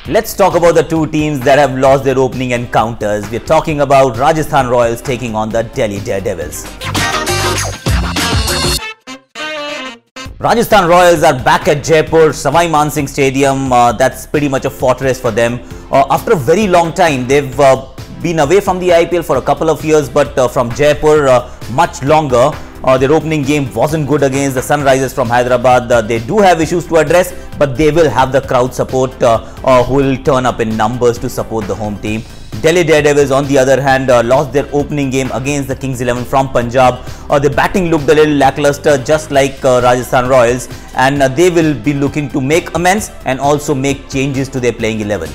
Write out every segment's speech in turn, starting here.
Let's talk about the two teams that have lost their opening encounters. We're talking about Rajasthan Royals taking on the Delhi Daredevils. Rajasthan Royals are back at Jaipur, Savai Mansingh Stadium. That's pretty much a fortress for them. After a very long time, they've been away from the IPL for a couple of years, but from Jaipur much longer. Their opening game wasn't good against the Sunrisers from Hyderabad. They do have issues to address, but they will have the crowd support who will turn up in numbers to support the home team. Delhi Daredevils, on the other hand, lost their opening game against the Kings 11 from Punjab. The batting looked a little lackluster, just like Rajasthan Royals, and they will be looking to make amends and also make changes to their playing 11.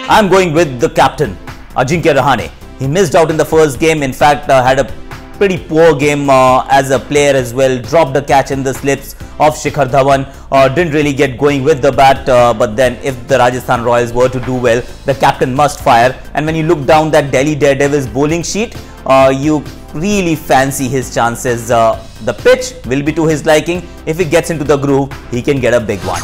I'm going with the captain, Ajinkya Rahane. He missed out in the first game. In fact, had a pretty poor game as a player as well. Dropped a catch in the slips of Shikhar Dhawan. Didn't really get going with the bat. But then if the Rajasthan Royals were to do well, the captain must fire. And when you look down that Delhi Daredevils bowling sheet, you really fancy his chances. The pitch will be to his liking. If he gets into the groove, he can get a big one.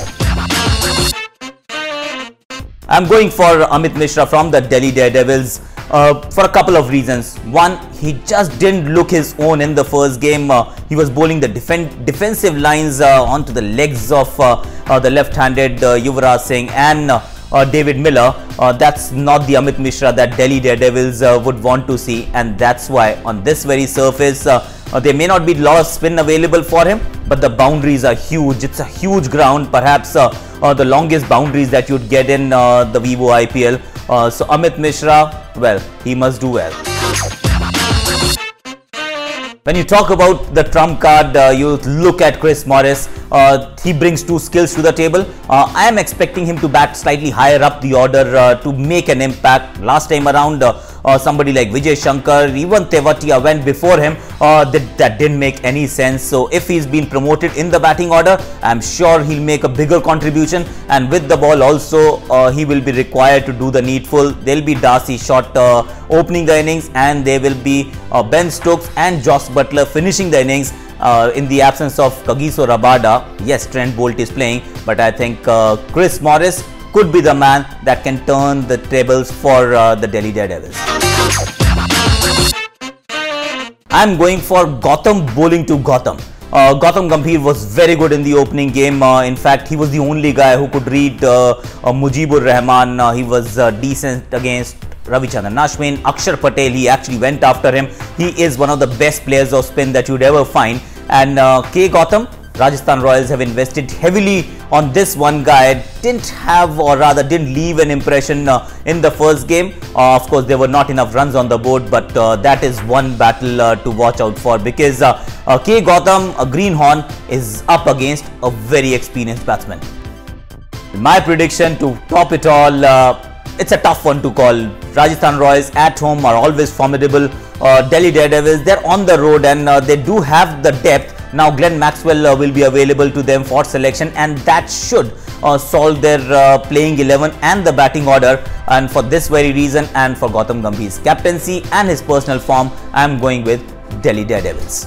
I'm going for Amit Mishra from the Delhi Daredevils. For a couple of reasons. One, he just didn't look his own in the first game. He was bowling the defensive lines onto the legs of the left-handed Yuvraj Singh and David Miller. That's not the Amit Mishra that Delhi Daredevils would want to see, and that's why on this very surface there may not be a lot of spin available for him, but the boundaries are huge. It's a huge ground, perhaps the longest boundaries that you'd get in the Vivo IPL. So Amit Mishra, well, he must do well. When you talk about the trump card, you look at Chris Morris. He brings two skills to the table. I am expecting him to bat slightly higher up the order to make an impact. Last time around, somebody like Vijay Shankar, even Tewatia went before him. That didn't make any sense. So if he's been promoted in the batting order, I'm sure he'll make a bigger contribution. And with the ball also, he will be required to do the needful. There'll be Darcy Short opening the innings, and there will be Ben Stokes and Josh Butler finishing the innings. In the absence of Kagiso Rabada. Yes, Trent Bolt is playing, but I think Chris Morris could be the man that can turn the tables for the Delhi Daredevils. I'm going for Gautam bowling to Gautam. Gautam Gambhir was very good in the opening game. In fact, he was the only guy who could read Mujibur Rahman. He was decent against Ravichandran Ashwin. Akshar Patel, he actually went after him. He is one of the best players of spin that you'd ever find. And K. Gautam, Rajasthan Royals have invested heavily on this one guy. Didn't have, or rather didn't leave an impression in the first game. Of course, there were not enough runs on the board, but that is one battle to watch out for, because K. Gautam, a greenhorn, is up against a very experienced batsman. My prediction to top it all, it's a tough one to call. Rajasthan Royals at home are always formidable. Delhi Daredevils, they're on the road, and they do have the depth. Now Glenn Maxwell will be available to them for selection, and that should solve their playing 11 and the batting order. And for this very reason, and for Gautam Gambhir's captaincy and his personal form, I am going with Delhi Daredevils.